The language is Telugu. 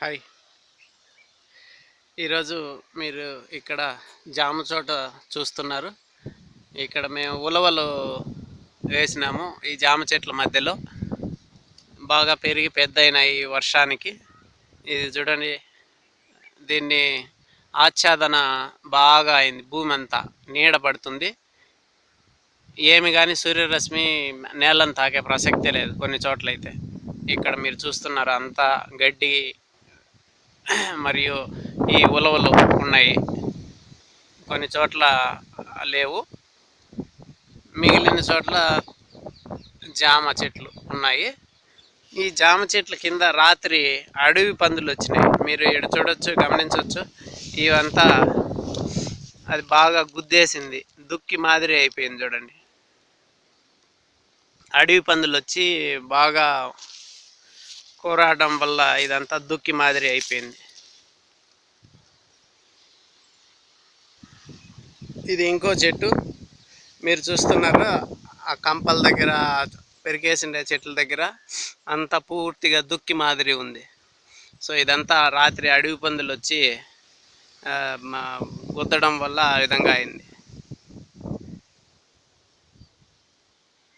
హాయ్. ఈరోజు మీరు ఇక్కడ జామ తోట చూస్తున్నారు. ఇక్కడ మేము ఉలవలు వేసినాము. ఈ జామ చెట్ల మధ్యలో బాగా పెరిగి పెద్దయినాయి ఈ వర్షానికి. ఇది చూడండి, దీన్ని ఆచ్ఛాదన బాగా అయింది. భూమి అంతా నీడ పడుతుంది. ఏమి కానీ సూర్యరశ్మి నేలను తాకే ప్రసక్తే లేదు కొన్ని చోట్లయితే. ఇక్కడ మీరు చూస్తున్నారు, అంతా గడ్డి మరియు ఈ ఉలవలు ఉన్నాయి. కొన్ని చోట్ల లేవు, మిగిలిన చోట్ల జామ చెట్లు ఉన్నాయి. ఈ జామ చెట్ల కింద రాత్రి అడవి పందులు వచ్చినాయి. మీరు ఇక్కడ చూడొచ్చు, గమనించవచ్చు. ఇవంతా అది బాగా గుద్దేసింది, దుక్కి మాదిరి అయిపోయింది. చూడండి, అడవి పందులు వచ్చి బాగా కూరాడడం వల్ల ఇదంతా దుక్కి మాదిరి అయిపోయింది. ఇది ఇంకో చెట్టు మీరు చూస్తున్నారా, ఆ కంపల దగ్గర పెరికేసిండే చెట్ల దగ్గర అంతా పూర్తిగా దుక్కి మాదిరి ఉంది. సో ఇదంతా రాత్రి అడవి పందులు వచ్చి గుద్దడం వల్ల ఆ విధంగా అయింది.